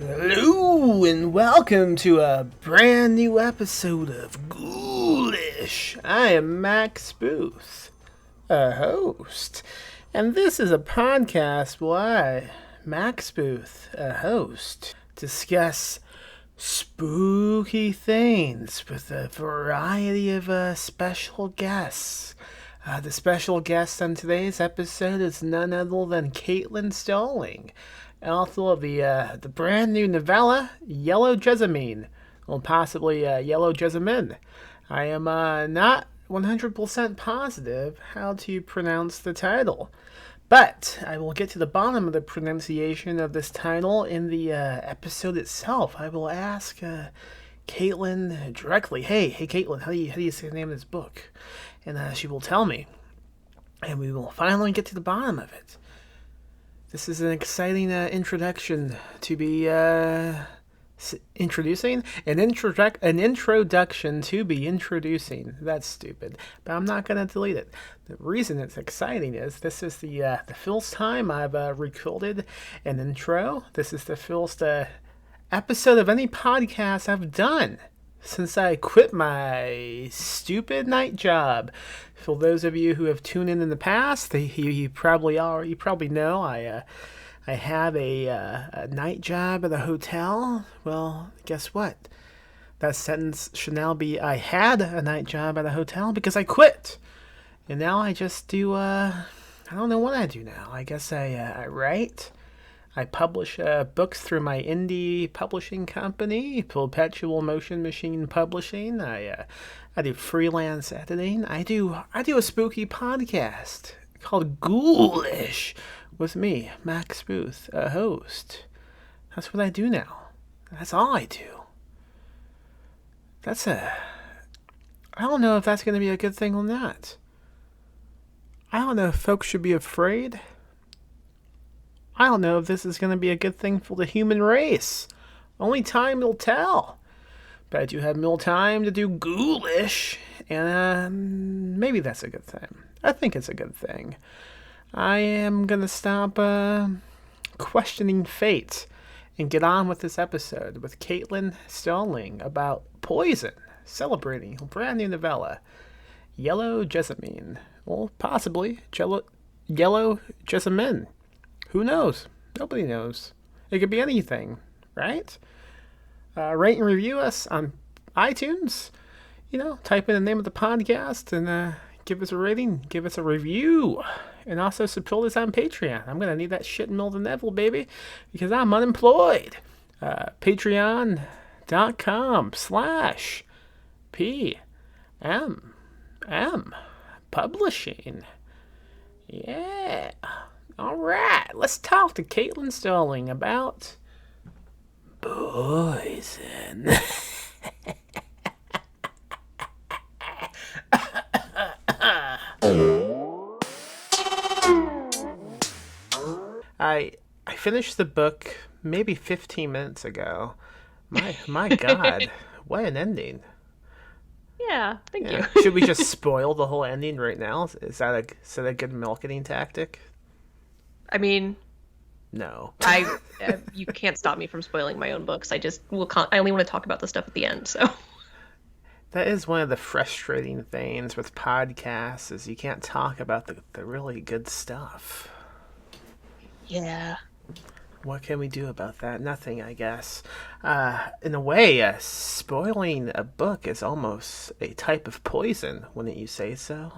Hello and welcome to a brand new episode of Ghoulish. I am Max Booth, a host, and this is a podcast where I, Max Booth, a host, discuss spooky things with a variety of special guests. The special guest on today's episode is none other than Starling, author of the brand new novella Yellow Jessamine, or possibly Yellow Jessamine. I am not 100% positive how to pronounce the title, but I will get to the bottom of the pronunciation of this title in the episode itself. I will ask Caitlin directly, hey Caitlin, how do you say the name of this book? And she will tell me, and we will finally get to the bottom of it. This is an exciting introduction to be introducing. An introduction to be introducing. That's stupid, but I'm not going to delete it. The reason it's exciting is this is the first time I've recorded an intro. This is the first episode of any podcast I've done since I quit my stupid night job. For those of you who have tuned in the past, you probably know I have a night job at a hotel. Well, guess what? That sentence should now be I had a night job at a hotel because I quit. And now I just do, I don't know what I do now. I guess I write. I publish books through my indie publishing company, Perpetual Motion Machine Publishing. I do freelance editing. I do a spooky podcast called Ghoulish with me, Max Booth, a host. That's what I do now. That's all I do. I don't know if that's going to be a good thing or not. I don't know if folks should be afraid. I don't know if this is going to be a good thing for the human race. Only time will tell. But I do have more time to do Ghoulish, and maybe that's a good thing. I think it's a good thing. I am going to stop questioning fate and get on with this episode with Caitlin Starling about poison, celebrating her brand new novella, Yellow Jessamine, or possibly Yellow Jessamine. Who knows? Nobody knows. It could be anything, right? Rate and review us on iTunes. Type in the name of the podcast and give us a rating, give us a review, and also support us on Patreon. I'm going to need that shit more than ever, baby, because I'm unemployed. Patreon.com/PMM Publishing. Yeah. All right, let's talk to Caitlin Starling about poison. I finished the book maybe 15 minutes ago. My God, what an ending! Yeah, thank you. Should we just spoil the whole ending right now? Is that a good marketing tactic? I mean, no. You can't stop me from spoiling my own books. I only want to talk about the stuff at the end, so. That is one of the frustrating things with podcasts, is you can't talk about the really good stuff. Yeah. What can we do about that? Nothing, I guess. In a way, spoiling a book is almost a type of poison, wouldn't you say so?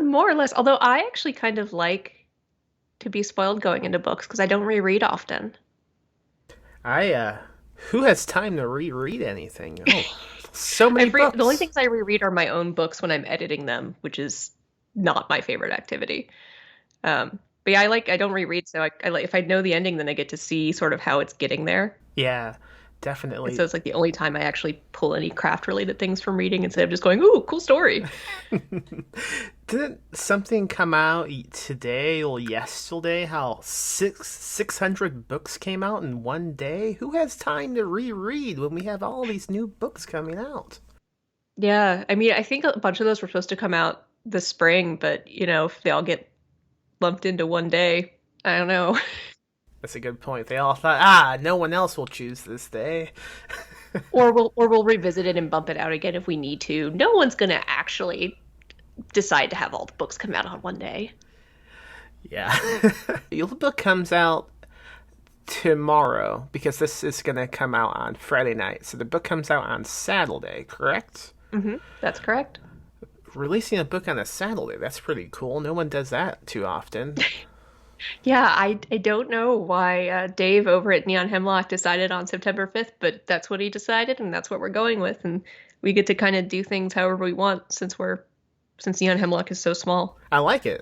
More or less. Although I actually kind of like to be spoiled going into books because I don't reread often. I who has time to reread anything? Oh, so many The only books. things I reread are my own books when I'm editing them, which is not my favorite activity. But yeah, I don't reread, so I like if I know the ending, then I get to see sort of how it's getting there. Yeah, And so definitely. it's like the only time I actually pull any craft related things from reading instead of just going, "Ooh, cool story." Didn't something come out today or yesterday? How 600 books came out in one day? Who has time to reread when we have all these new books coming out? Yeah, I mean, I think a bunch of those were supposed to come out this spring, but if they all get lumped into one day, I don't know. That's a good point. They all thought, no one else will choose this day. Or we'll revisit it and bump it out again if we need to. No one's gonna actually decide to have all the books come out on one day. Yeah. Your book comes out tomorrow because this is going to come out on Friday night. So the book comes out on Saturday, correct? That's correct. Releasing a book on a Saturday, that's pretty cool. No one does that too often. Yeah, I don't know why Dave over at Neon Hemlock decided on September 5th, but that's what he decided, and that's what we're going with, and we get to kind of do things however we want since Neon Hemlock is so small. I like it.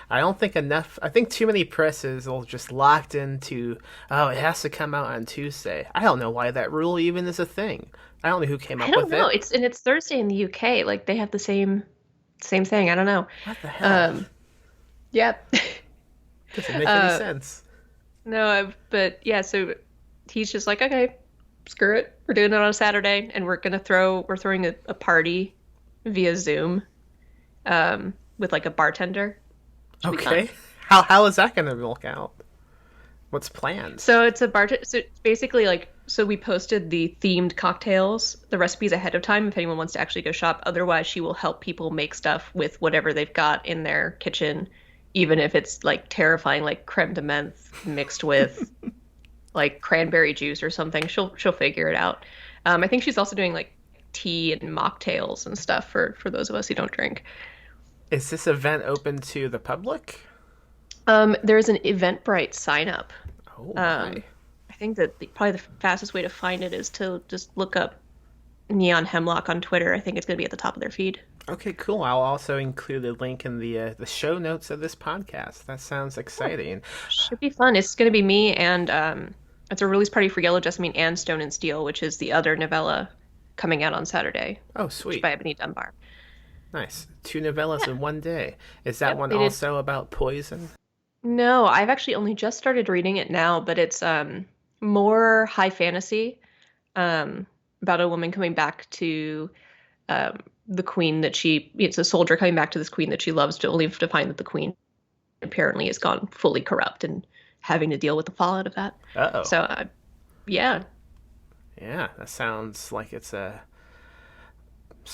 I don't think enough. I think too many presses are just locked into, oh, it has to come out on Tuesday. I don't know why that rule even is a thing. I don't know who came I up don't with know. it. It's Thursday in the UK. Like they have the same thing. I don't know. What the hell? Um, yeah. Doesn't make any uh, sense. no, but yeah. So he's just like, okay, screw it. We're doing it on a Saturday, and we're throwing a party via Zoom, with like a bartender. Should be fun. Okay. How is that going to work out? What's planned? So it's a bar. So it's basically like, so we posted the themed cocktails, the recipes ahead of time if anyone wants to actually go shop. Otherwise, she will help people make stuff with whatever they've got in their kitchen, even if it's like terrifying, like creme de menthe mixed with like cranberry juice or something. She'll figure it out. I think she's also doing like tea and mocktails and stuff for those of us who don't drink. Is this event open to the public? There's an Eventbrite sign up. Oh my. Um, I think that probably the fastest way to find it is to just look up Neon Hemlock on Twitter. I think it's going to be at the top of their feed. Okay, cool. I'll also include a link in the show notes of this podcast. That sounds Oh, exciting. should be fun. It's going to be me and it's a release party for Yellow Jessamine and Stone and Steel, which is the other novella coming out on Saturday, Oh, which is sweet. by Ebony Dunbar. Nice. Two novellas Yeah. in one day. Is that Yep. one They did. also about poison? No, I've actually only just started reading it now, but it's more high fantasy, about a woman coming back to the queen that it's a soldier coming back to this queen that she loves to only to find that the queen apparently has gone fully corrupt and having to deal with the fallout of that. Uh-oh. So, yeah. Yeah, that sounds like it's going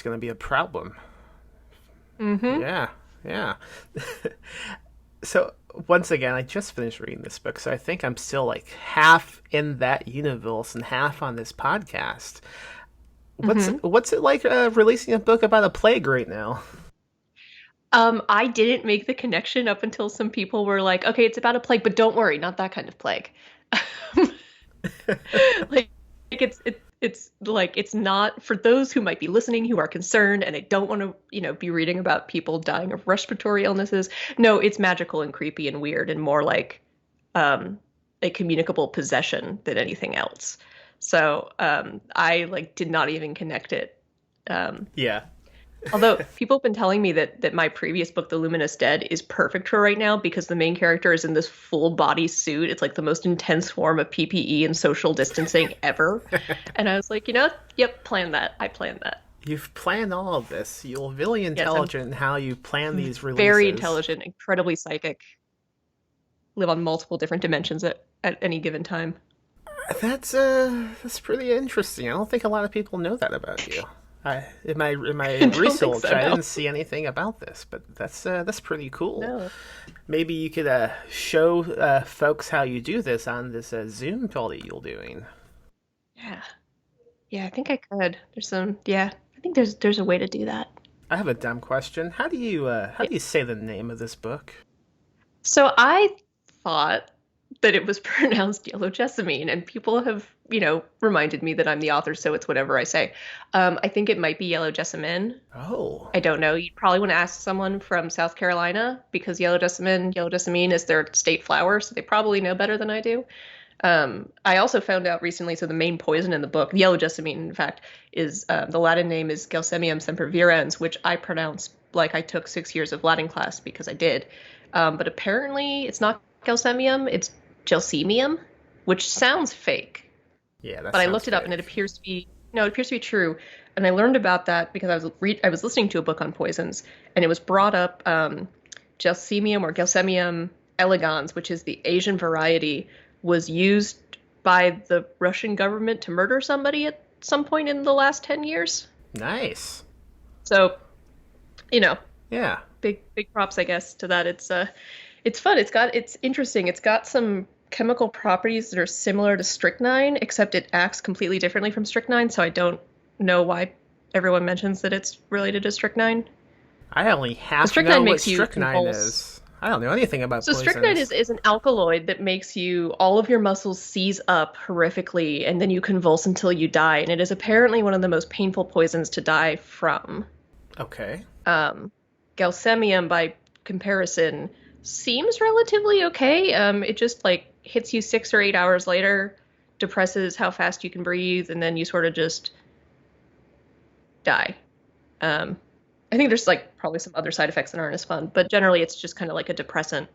to be a problem. Mm-hmm. Yeah, yeah. So once again, I just finished reading this book, so I think I'm still like half in that universe and half on this podcast. Mm-hmm. What's it like releasing a book about a plague right now? I didn't make the connection up until some people were like, okay, it's about a plague, but don't worry, not that kind of plague. like it's like it's not for those who might be listening who are concerned and they don't want to be reading about people dying of respiratory illnesses. No, it's magical and creepy and weird and more like a communicable possession than anything else. So I like did not even connect it. um, Yeah. Although people have been telling me that my previous book, The Luminous Dead, is perfect for right now because the main character is in this full body suit. It's like the most intense form of PPE and social distancing ever. And I was like, yep, plan that. I planned that. You've planned all of this. You're really Yes, I'm intelligent in how you plan these very releases. intelligent, incredibly psychic, live on multiple different dimensions at any given time. That's pretty interesting. I don't think a lot of people know that about you. In my I don't think research, so, I no. didn't see anything about this, but that's pretty cool. No. Maybe you could show folks how you do this on this Zoom call that you're doing. Yeah. Yeah, I think I could. Yeah, I think there's a way to do that. I have a dumb question. How Yeah. do you say the name of this book? So I thought that it was pronounced yellow jessamine, and people have, reminded me that I'm the author, so it's whatever I say. I think it might be yellow jessamine. Oh, I don't know. You'd probably want to ask someone from South Carolina because yellow jessamine is their state flower, so they probably know better than I do. I also found out recently, so the main poison in the book, yellow jessamine, in fact, is the Latin name is Gelsemium sempervirens, which I pronounce like I took 6 years of Latin class because I did. But apparently it's not Gelsemium, it's Gelsemium, which sounds fake. yeah, that But I sounds looked it up and it fake. appears to be no, it appears to be true. And I learned about that because I was listening to a book on poisons, and it was brought up Gelsemium or Gelsemium elegans, which is the Asian variety, was used by the Russian government to murder somebody at some point in the last 10 years. Nice. So, you know, Yeah. big props, I guess, to that. It's fun. It's interesting. It's got some chemical properties that are similar to strychnine, except it acts completely differently from strychnine, so I don't know why everyone mentions that it's related to strychnine. I only The half know strychnine what makes you strychnine convulse. is. I don't know anything about So strychnine poisons. is an alkaloid that makes you all of your muscles seize up horrifically, and then you convulse until you die. And it is apparently one of the most painful poisons to die from. Okay. Um, Gelsemium, by comparison, seems relatively okay. It just like hits you 6 or 8 hours later, depresses how fast you can breathe, and then you sort of just die. Um, I think there's like probably some other side effects that aren't as fun, but generally it's just kind of like a depressant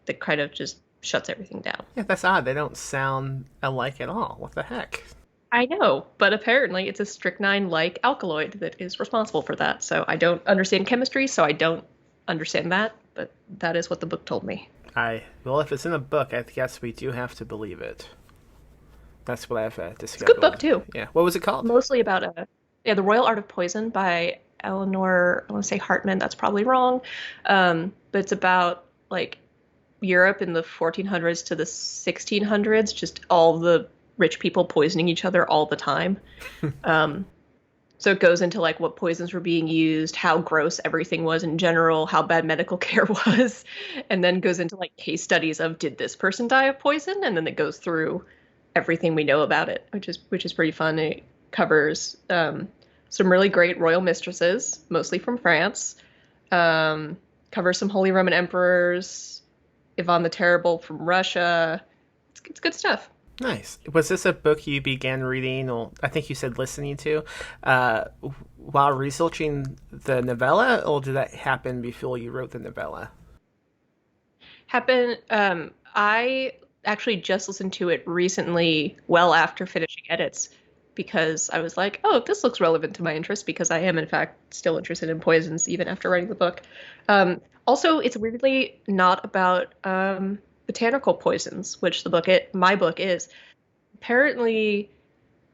that kind of just shuts everything down. Yeah, that's odd. They don't sound alike at all. What the heck? I know, but apparently it's a strychnine-like alkaloid that is responsible for that. So I don't understand chemistry, so I don't understand that, but that is what the book told me. Well, if it's in a book, I guess we do have to believe it. That's what I've It's a good book discovered. too. Yeah. What was it called? Mostly about The Royal Art of Poison by Eleanor, I want to say Hartman, that's probably wrong. But it's about like Europe in the 1400s to the 1600s, just all the rich people poisoning each other all the time. Um, so it goes into like what poisons were being used, how gross everything was in general, how bad medical care was, and then goes into like case studies of did this person die of poison, and then it goes through everything we know about it, which is pretty fun. It covers some really great royal mistresses, mostly from France. Covers some Holy Roman emperors, Ivan the Terrible from Russia. It's good stuff. Nice. Was this a book you began reading, or I think you said listening to, uh, while researching the novella, or did that happen before you wrote the novella? I actually just listened to it recently, well after finishing edits, because I was like, oh, this looks relevant to my interest because I am in fact still interested in poisons even after writing the book. Also, it's weirdly not about botanical poisons, which my book is. Apparently,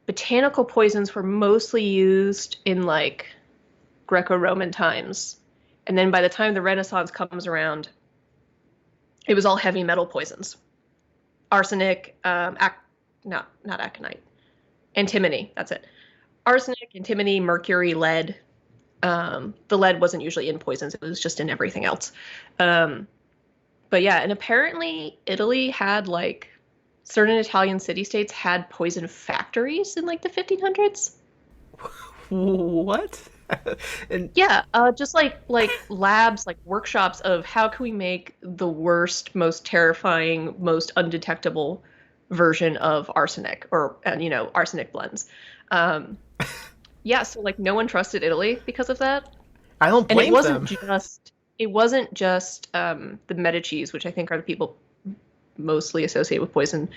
botanical poisons were mostly used in like Greco-Roman times. And then by the time the Renaissance comes around, it was all heavy metal poisons. Arsenic, not aconite, antimony, that's it. Arsenic, antimony, mercury, lead. The lead wasn't usually in poisons, it was just in everything else. Um, but yeah, and apparently Italy had like certain Italian city-states had poison factories in like the 1500s. What? And Yeah, just like labs, like workshops of how can we make the worst, most terrifying, most undetectable version of arsenic or arsenic blends. Um, yeah, so like no one trusted Italy because of that. I don't And blame them. it wasn't just the Medicis, which I think are the people mostly associated with poison,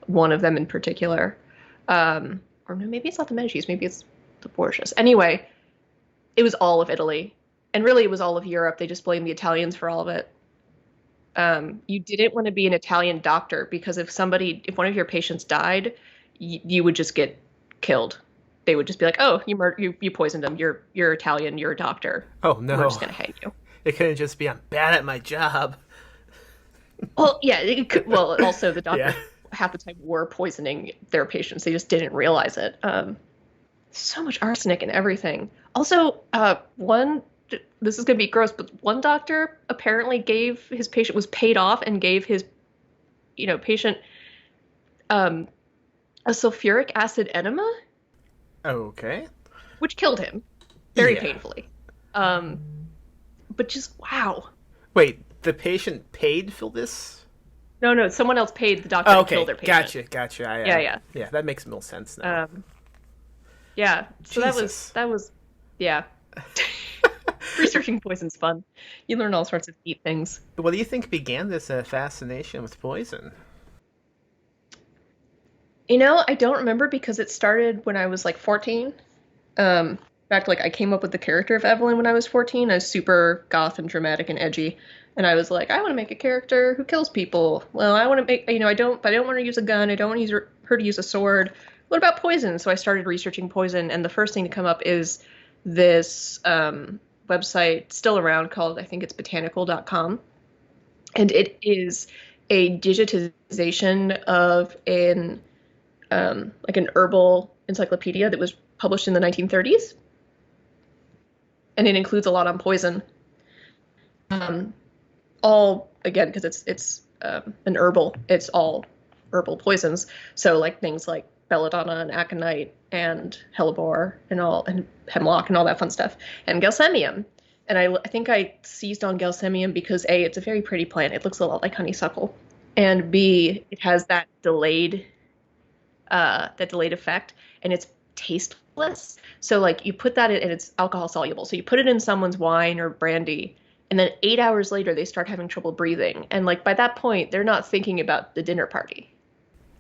one of them in particular. Or no, maybe it's not the Medicis, maybe it's the Borgias. Anyway, it was all of Italy. And really, it was all of Europe. They just blamed the Italians for all of it. You didn't want to be an Italian doctor because if one of your patients died, you would just get killed. They would just be like, "Oh, you poisoned him. You're Italian. You're a doctor. Oh We're no. just gonna hang you." It couldn't just be I'm bad at my job. Well, yeah. Also the Yeah. doctors half the time were poisoning their patients. They just didn't realize it. So much arsenic and everything. Also, one, this is going to be gross, but one doctor apparently gave his patient, was paid off and gave his patient um, a sulfuric acid enema, Okay. which killed him very Yeah. painfully. Um, but just wow. Wait, the patient paid for this? No, no, someone else paid the doctor Oh, to kill okay. their patient. Gotcha. Yeah, yeah. Yeah, that makes more sense now. Um, yeah. So that was Jesus. that was yeah. Researching poison's fun. You learn all sorts of neat things. What do you think began this fascination with poison? I don't remember because it started when I was like 14. In fact, like I came up with the character of Evelyn when I was 14. I was super goth and dramatic and edgy. And I was like, I want to make a character who kills people. Well, I want to make, but I don't want to use a gun. I don't want to use her to use a sword. What about poison? So I started researching poison, and the first thing to come up is this website still around called, I think it's botanical.com. And it is a digitization of an herbal encyclopedia that was published in the 1930s, and it includes a lot on poison. Um, all again because it's it's all herbal poisons. So like things like belladonna and aconite and hellebore and hemlock and all that fun stuff, and gelsemium. And I think I seized on gelsemium because A, it's a very pretty plant. It looks a lot like honeysuckle, and B, it has that delayed effect, and it's tasteless. So like you put that in, and it's alcohol soluble. So you put it in someone's wine or brandy, and then 8 hours later they start having trouble breathing. And like by that point, they're not thinking about the dinner party.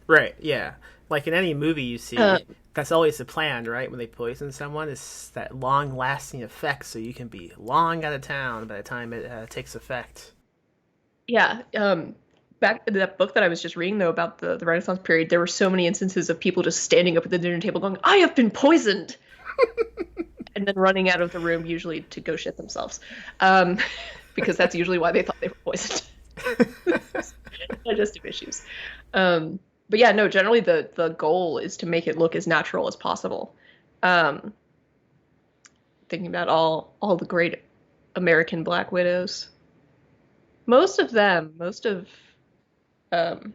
Right, yeah. Like in any movie you Uh, see, that's always the plan, right? When they poison someone, it's that long lasting effect so you can be long out of town by the time it takes effect. yeah. Back in that book that I was just reading though about the Renaissance period, there were so many instances of people just standing up at the dinner table going, "I have been poisoned," and then running out of the room, usually to go shit themselves, um, because that's usually why they thought they were poisoned. Digestive issues. But yeah, no, generally the goal is to make it look as natural as possible. Um, Thinking about all the great American Black widows, most of um,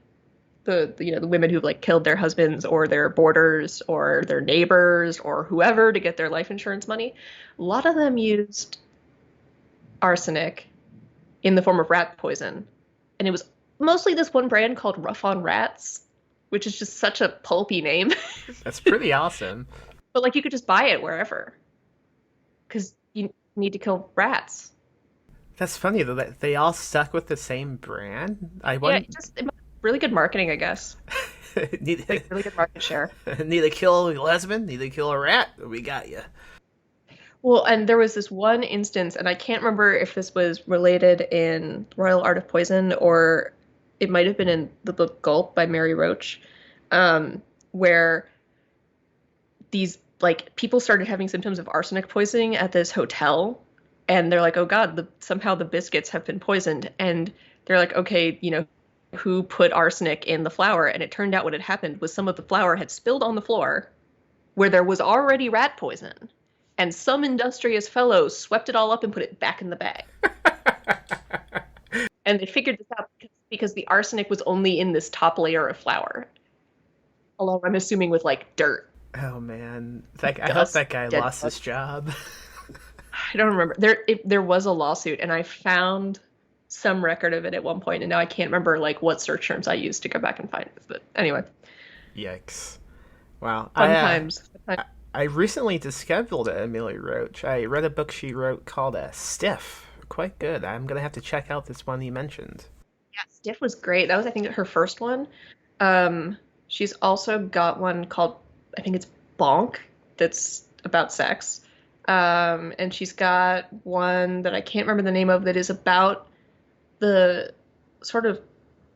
the women who've like killed their husbands or their boarders or their neighbors or whoever to get their life insurance money, a lot of them used arsenic in the form of rat poison, and it was mostly this one brand called Rough on Rats, which is just such a pulpy name. That's pretty awesome. But like you could just buy it wherever because you need to kill rats. That's funny though that they all stuck with the same brand. I Yeah, want really good marketing, I guess. need Like really good market share. need to kill a lesbian, need to kill a rat. We got you. Well, and there was this one instance, and I can't remember if this was related in Royal Art of Poison or it might have been in the book Gulp by Mary Roach, where these like people started having symptoms of arsenic poisoning at this hotel, and they're like, "Oh God, somehow the biscuits have been poisoned," and they're like, "Okay, who put arsenic in the flour?" And it turned out what had happened was some of the flour had spilled on the floor where there was already rat poison, and some industrious fellow swept it all up and put it back in the bag. And they figured this out because the arsenic was only in this top layer of flour, along I'm assuming with like dirt, Oh man, I hope dust, that guy dead lost bugs. his job. I don't remember. There was a lawsuit, and I found some record of it at one point, and now I can't remember like what search terms I used to go back and find it. But anyway, Yikes! Wow, fun times. I recently discovered Emily Roach. I read a book she wrote called "Stiff." Quite good. I'm gonna have to check out this one you mentioned. Yeah, Stiff was great. That was, I think, her first one. She's also got one called, I think it's Bonk, that's about sex. And she's got one that I can't remember the name of that is about the sort of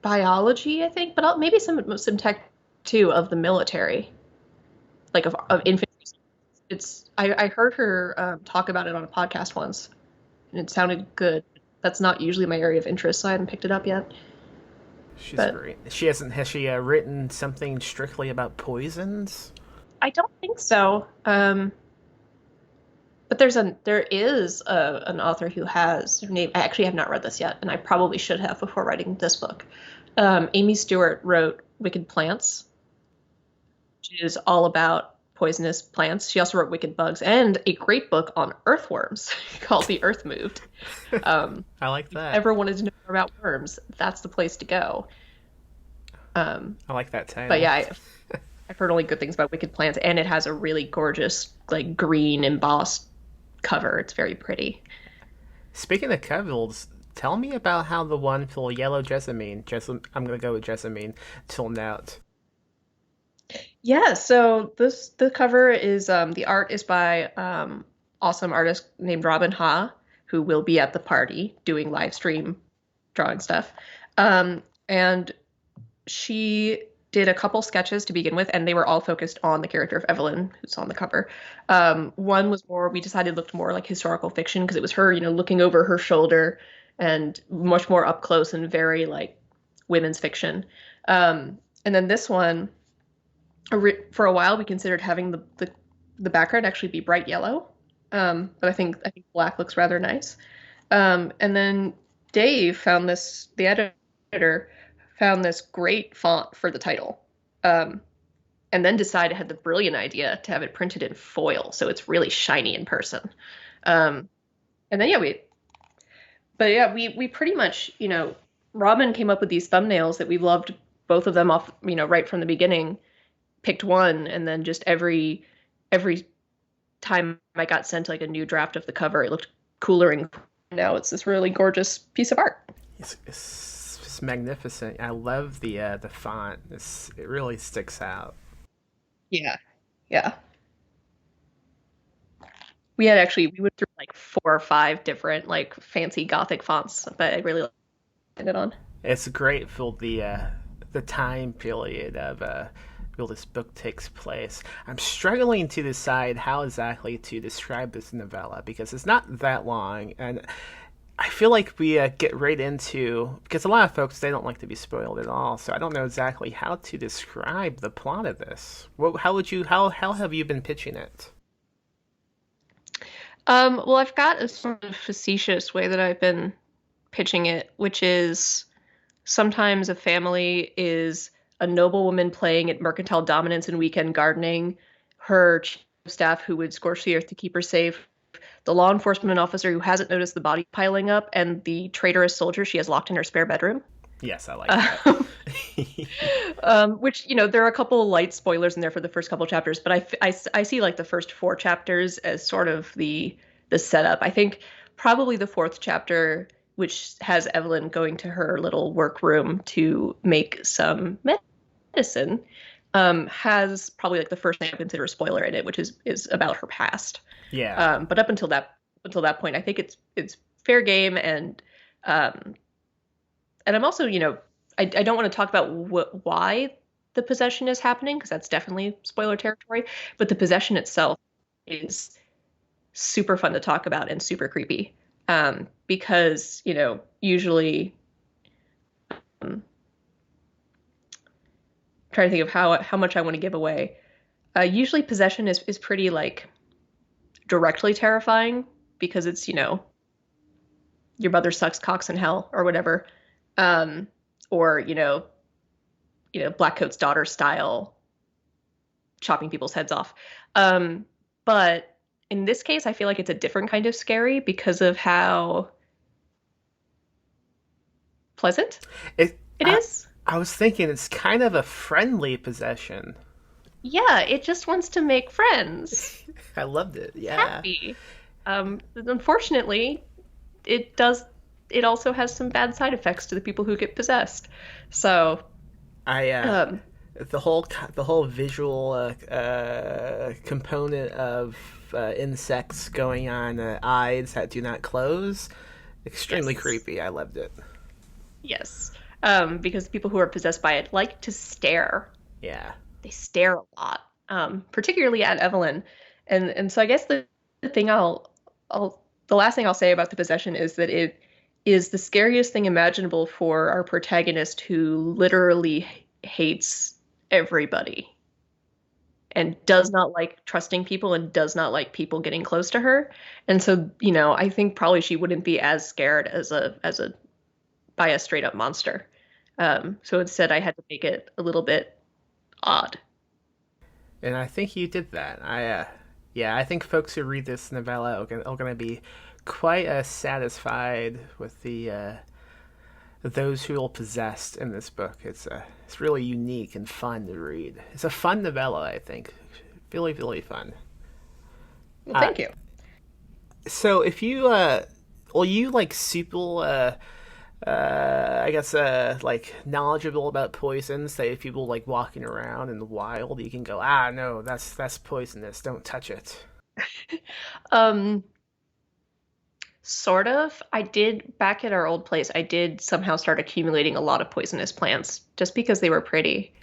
biology, I think, but maybe some tech too of the military, like of infantry. I heard her talk about it on a podcast once, and it sounded good. That's not usually my area of interest, so I haven't picked it up yet. She's But great. She hasn't. Has she written something strictly about poisons? I don't think so. But there is an author who has her name. I actually have not read this yet, and I probably should have before writing this book. Amy Stewart wrote Wicked Plants, which is all about poisonous plants. She also wrote Wicked Bugs and a great book on earthworms called The Earth Moved. I like If you that. ever wanted to know more about worms, that's the place to go. Um, I like that but title. yeah, I've heard only good things about Wicked Plants, and it has a really gorgeous, like green embossed cover. It's very pretty. Speaking of covils, tell me about how the one for Yellow Jessamine, I'm gonna go with Jessamine, turned out. Yeah, so the cover is the art is by awesome artist named Robin Ha, who will be at the party doing live stream drawing stuff. And she did a couple sketches to begin with, and they were all focused on the character of Evelyn, who's on the cover. One was more, we decided looked more like historical fiction because it was her, looking over her shoulder and much more up close and very like women's fiction. And then this one, for a while, we considered having the background actually be bright yellow, but I think black looks rather nice. And then Dave found this, the editor found this great font for the title, um, and then decided had the brilliant idea to have it printed in foil, so it's really shiny in person. Um, and then we pretty much, Robin came up with these thumbnails that we loved both of them off, right from the beginning. Picked one, and then just every time I got sent like a new draft of the cover, it looked cooler, and now it's this really gorgeous piece of art. It's magnificent. I love the font. It really sticks out. Yeah. Yeah. We went through like four or five different like fancy Gothic fonts, but I really liked it on. It's great for the time period of where this book takes place. I'm struggling to decide how exactly to describe this novella because it's not that long, and I feel like we get right into because a lot of folks they don't like to be spoiled at all. So I don't know exactly how to describe the plot of this. How would you how have you been pitching it? Well, I've got a sort of facetious way that I've been pitching it, which is sometimes a family is a noblewoman playing at mercantile dominance and weekend gardening, her chief of staff who would scorch the earth to keep her safe, the law enforcement officer who hasn't noticed the body piling up, and the traitorous soldier she has locked in her spare bedroom. Yes, I like that. Um, which, there are a couple light spoilers in there for the first couple chapters, but I see like the first four chapters as sort of the setup. I think probably the fourth chapter, which has Evelyn going to her little workroom to make some medicine, has probably like the first thing I consider a spoiler in it, which is about her past. Yeah. But up until that point, I think it's fair game, um, and I'm also, I don't want to talk about why the possession is happening because that's definitely spoiler territory. But the possession itself is super fun to talk about and super creepy, because usually, I'm trying to think of how much I want to give away. Usually possession is pretty like directly terrifying because it's your mother sucks cocks in hell or whatever, um, or Blackcoat's daughter style chopping people's heads off. But in this case, I feel like it's a different kind of scary because of how pleasant It. it is. I was thinking it's kind of a friendly possession. Yeah, it just wants to make friends. I loved it. It's Yeah. happy. Unfortunately, it does. It also has some bad side effects to the people who get possessed. So, I um, the whole visual component of insects going on eyes that do not close, extremely yes, creepy. I loved it. yes. Because people who are possessed by it like to stare. Yeah. They stare a lot, particularly at Evelyn. And so I guess the thing the last thing I'll say about the possession is that it is the scariest thing imaginable for our protagonist who literally hates everybody and does not like trusting people and does not like people getting close to her. And so, I think probably she wouldn't be as scared as a by a straight up monster. So instead, I had to make it a little bit odd. And I think you did that. Yeah, I think folks who read this novella are gonna be quite satisfied with the those who are possessed in this book. It's really unique and fun to read. It's a fun novella, I think. Really, really fun. Well, Uh, thank you. so if you well, you like super I guess like knowledgeable about poisons. Say if people like walking around in the wild, you can go, ah, no, that's poisonous. Don't touch it. Um, Sort of. I did back at our old place. I did somehow start accumulating a lot of poisonous plants just because they were pretty.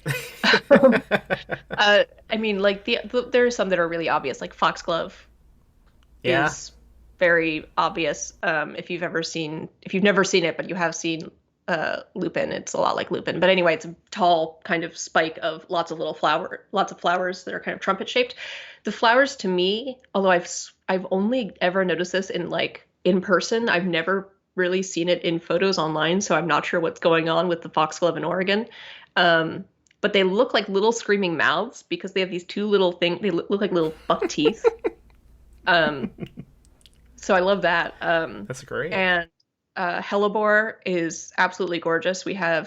I mean, like there are some that are really obvious, like foxglove Yeah. is very obvious. If you've never seen it, but you have seen lupin, it's a lot like lupin. But anyway, it's a tall kind of spike of lots of flowers that are kind of trumpet shaped. The flowers to me, although I've only ever noticed this in like in person, I've never really seen it in photos online, so I'm not sure what's going on with the foxglove in Oregon. Um, but they look like little screaming mouths because they have these two little things. They look like little buck teeth. Um, so I love that. That's great. And hellebore is absolutely gorgeous. We had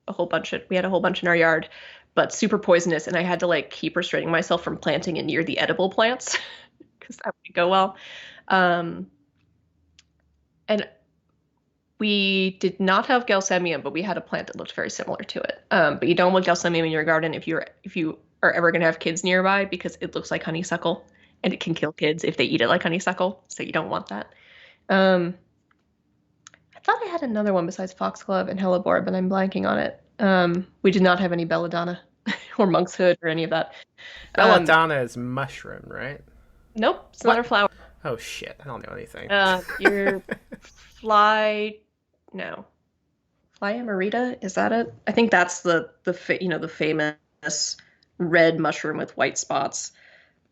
a whole bunch in our yard, but super poisonous, and I had to like keep restraining myself from planting it near the edible plants because that wouldn't go well. Um, and we did not have gelsemium, but we had a plant that looked very similar to it. But you don't want gelsemium in your garden if you are ever going to have kids nearby because it looks like honeysuckle and it can kill kids if they eat it like honeysuckle. So you don't want that. Um, I thought I had another one besides foxglove and hellebore, but I'm blanking on it. We did not have any belladonna or monkshood or any of that. Um, Belladonna is mushroom, right? nope, it's another What? flower. Oh shit! I don't know anything. Your fly, no, fly amarita, is that it? I think that's the famous red mushroom with white spots.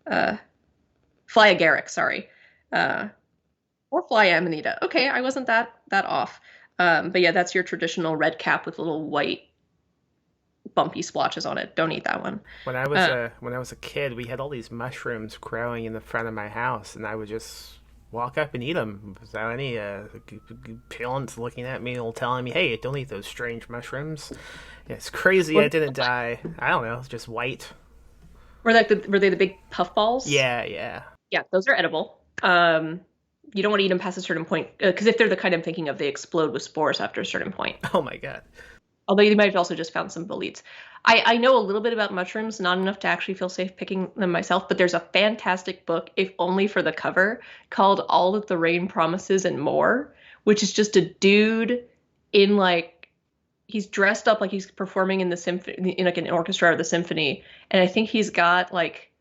Uh, fly agaric, sorry. Uh, or fly amanita. Okay, I wasn't that off. But yeah, that's your traditional red cap with little white bumpy splotches on it. Don't eat that one. Uh, When I was a kid, we had all these mushrooms growing in the front of my house, and I would just walk up and eat them without any parents looking at me or telling me, "Hey, don't eat those strange mushrooms." Yeah, it's crazy. I didn't die. I don't know. It's just white. were they the big puff balls? Yeah, yeah. Yeah, those are edible. You don't want to eat them past a certain point because if they're the kind I'm thinking of, they explode with spores after a certain point. Oh my god. Although you might have also just found some boletes. I know a little bit about mushrooms, not enough to actually feel safe picking them myself, but there's a fantastic book, if only for the cover, called All That the Rain Promises and More, which is just a dude in like he's dressed up like he's performing in the symphony in like an orchestra or the symphony, and I think he's got like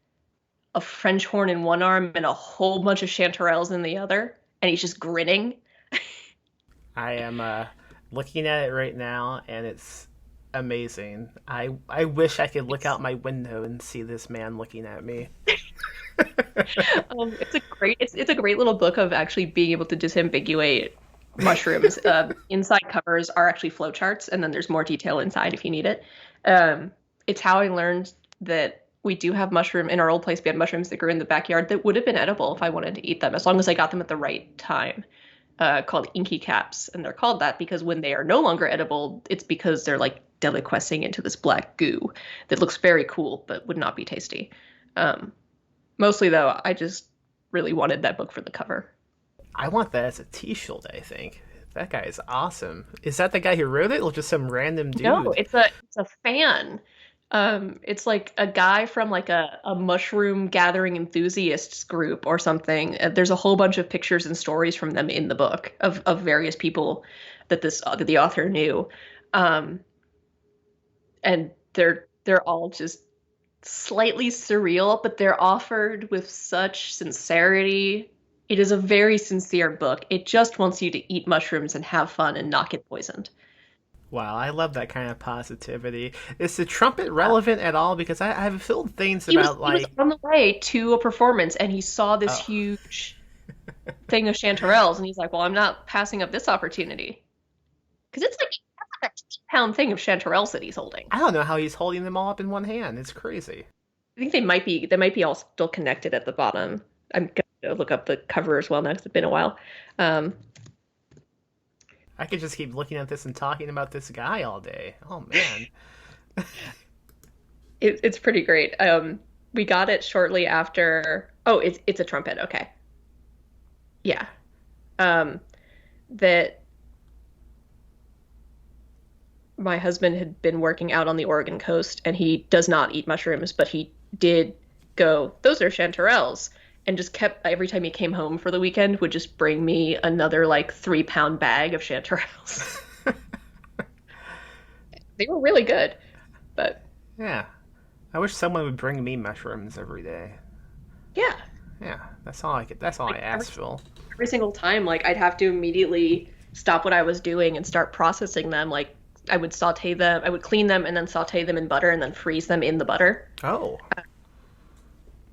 a French horn in one arm and a whole bunch of chanterelles in the other, and he's just grinning. I am looking at it right now, and it's amazing. I wish I could look out my window and see this man looking at me. It's a great little book of actually being able to disambiguate mushrooms. Inside covers are actually flowcharts, and then there's more detail inside if you need it. It's how I learned that we do have mushroom in our old place. We had mushrooms that grew in the backyard that would have been edible if I wanted to eat them, as long as I got them at the right time. Called inky caps, and they're called that because when they are no longer edible, it's because they're like deliquescing into this black goo that looks very cool but would not be tasty. Um, Mostly though, I just really wanted that book for the cover. I want that as a T-shirt. I think that guy is awesome. Is that the guy who wrote it, or just some random No, dude? it's a fan. It's like a guy from like a mushroom gathering enthusiasts group or something. There's a whole bunch of pictures and stories from them in the book of various people that the author knew. Um, and they're all just slightly surreal, but they're offered with such sincerity. It is a very sincere book. It just wants you to eat mushrooms and have fun and not get poisoned. Wow, I love that kind of positivity. Is the trumpet relevant at all? Because I've filled things about He was like, on the way to a performance and he saw this oh, huge thing of chanterelles and he's like, "Well, I'm not passing up this opportunity." Because it's like a 10-pound thing of chanterelles that he's holding. I don't know how he's holding them all up in one hand. It's crazy. I think they might be all still connected at the bottom. I'm gonna look up the cover as well now because it's been a while. Um, I could just keep looking at this and talking about this guy all day. Oh man. it's pretty great. We got it shortly after. Oh, it's a trumpet. Okay, yeah. Um, that my husband had been working out on the Oregon coast, and he does not eat mushrooms, but he did go, "Those are chanterelles," and just kept every time he came home for the weekend would just bring me another like 3-pound bag of chanterelles. They were really good, but Yeah. I wish someone would bring me mushrooms every day. yeah, Yeah, that's all I could. That's all I like ask, Phil. every single time, like I'd have to immediately stop what I was doing and start processing them. Like I would saute them, I would clean them and then saute them in butter and then freeze them in the butter Oh,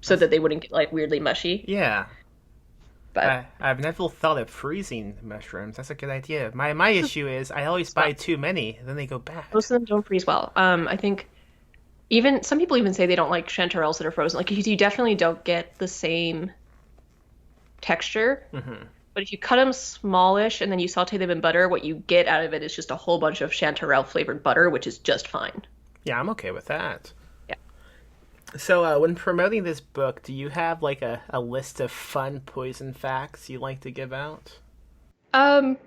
so that they wouldn't get like weirdly mushy. yeah. But I've never thought of freezing mushrooms. That's a good idea. My issue is I always buy too many, then they go bad. most of them don't freeze well. I think even some people even say they don't like chanterelles that are frozen, like because you definitely don't get the same texture. Hmm. But if you cut them smallish and then you saute them in butter, what you get out of it is just a whole bunch of chanterelle flavored butter, which is just fine. Yeah, I'm okay with that. Yeah. So, when promoting this book, do you have like a list of fun poison facts you like to give out? Um,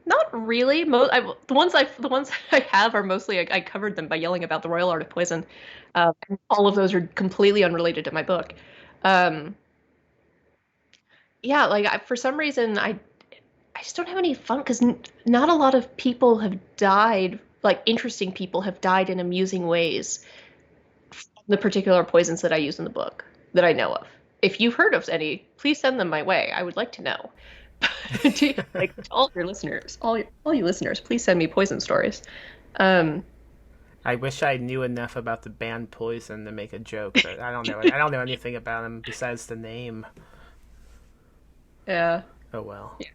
Not really. The ones I have are mostly I covered them by yelling about the royal art of poison. And all of those are completely unrelated to my book. Um, yeah, like for some reason I just don't have any fun because not a lot of people have died. Like interesting people have died in amusing ways. The particular poisons that I use in the book that I know of. If you've heard of any, please send them my way. I would like to know. Like to all your listeners, all you listeners, please send me poison stories. Um, I wish I knew enough about the band Poison to make a joke, but I don't know. I don't know anything about them besides the name. yeah, Oh well. yeah,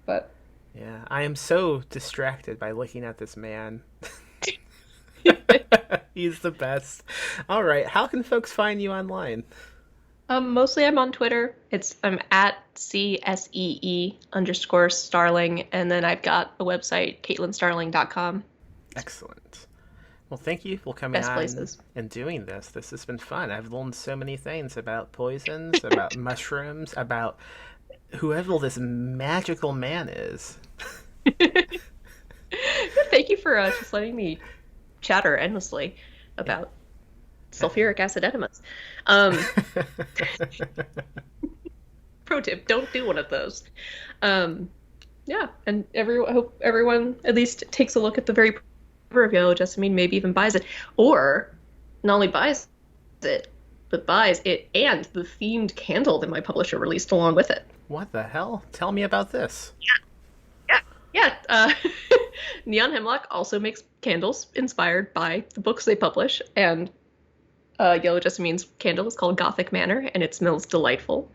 but Yeah, I am so distracted by looking at this man. He's the best. All right, how can folks find you online? mostly I'm on Twitter. I'm at CSEE_Starling, and then I've got a website, CaitlinStarling.com. Excellent. Well, thank you for coming Best on places. and doing this. This has been fun. I've learned so many things about poisons, about mushrooms, about whoever this magical man is. Thank you for just letting me chatter endlessly about sulfuric acid enemas. Um, Pro tip: don't do one of those. Um, yeah, and I hope everyone at least takes a look at the very cover of Yellow Jessamine, maybe even buys it, or not only buys it, but buys it and the themed candle that my publisher released along with it. What the hell? Tell me about this. Yeah, yeah. Neon Hemlock also makes candles inspired by the books they publish, and Yellow Jessamine's candle is called Gothic Manor, and it smells delightful.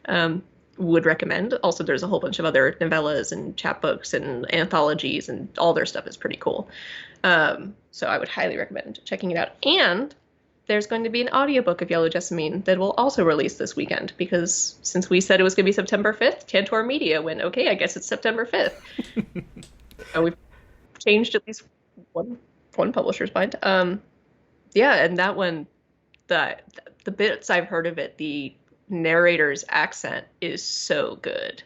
Um, would recommend. Also, there's a whole bunch of other novellas and chapbooks and anthologies, and all their stuff is pretty cool. So I would highly recommend checking it out. And there's going to be an audiobook of Yellow Jessamine that will also release this weekend, because since we said it was going to be September 5th, Tantor Media went, okay, I guess it's September 5th. And we've changed at least one publisher's mind. Yeah, and that one, the bits I've heard of it, the narrator's accent is so good.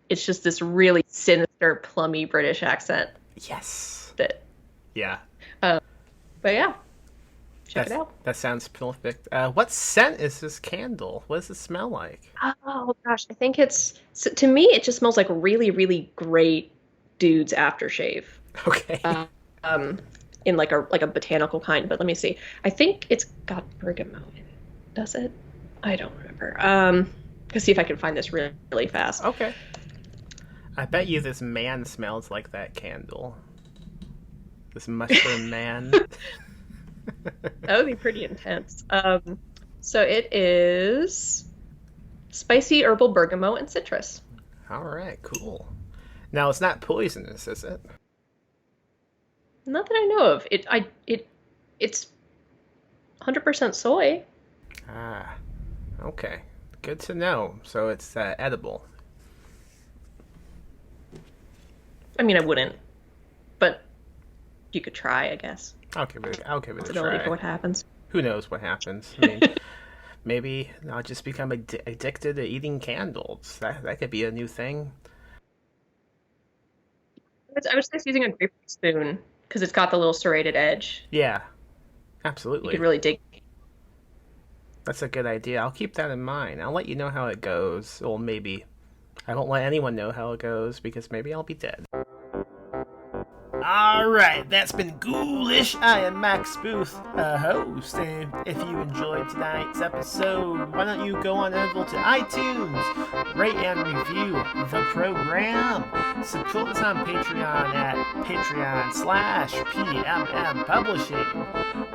It's just this really sinister, plummy British accent Yes. that, Yeah. but yeah, check it out. That sounds perfect. What scent is this candle? What does it smell like? Oh gosh, I think to me, it just smells like really, really great dude's aftershave. Okay. Um, in like a botanical kind, but let me see. I think it's got bergamot in it. Does it? I don't remember. Let's see if I can find this really, really fast. Okay. I bet you this man smells like that candle. This mushroom man. That would be pretty intense. So it is spicy herbal bergamot and citrus. All right, cool. Now, it's not poisonous, is it? Not that I know of. It's 100% soy. Ah, okay. Good to know. So it's edible. I mean, I wouldn't, but you could try, I guess. I'll give it a Possibility for try. what happens. Who knows what happens? I mean, maybe I'll just become addicted to eating candles. That could be a new thing. I would suggest using a grapefruit spoon because it's got the little serrated edge. Yeah, You could absolutely. really dig. That's a good idea. I'll keep that in mind. I'll let you know how it goes. Or maybe I won't let anyone know how it goes because maybe I'll be dead. Alright, that's been Ghoulish. I am Max Booth, host. And if you enjoyed tonight's episode, why don't you go on over to iTunes, rate and review the program. Support us on Patreon at patreon.com/PMM Publishing.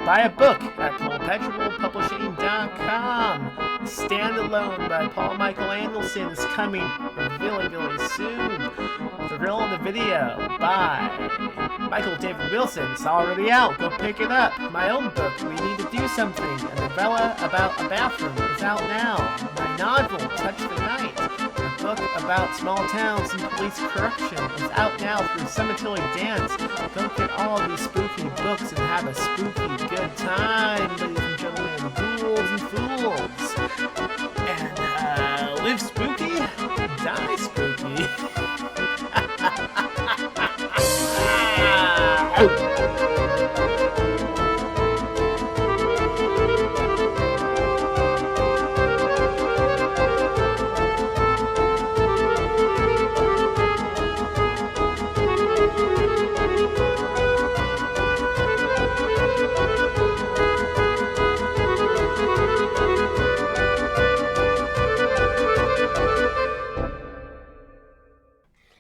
Buy a book at PaulPetrolPublishing.com. Standalone by Paul Michael Anderson is coming really, really soon. Thrill of the Video by Michael David Wilson. It's already out. Go pick it up. My own book, We Need to Do Something, a novella about a bathroom, is out now. My novel, Touch the Night, a book about small towns and police corruption, is out now through Cemetery Dance. Go get all of these spooky books and have a spooky good time, ladies and gentlemen, ghouls and fools. And, live spooky, die spooky.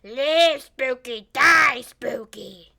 Live spooky, die spooky.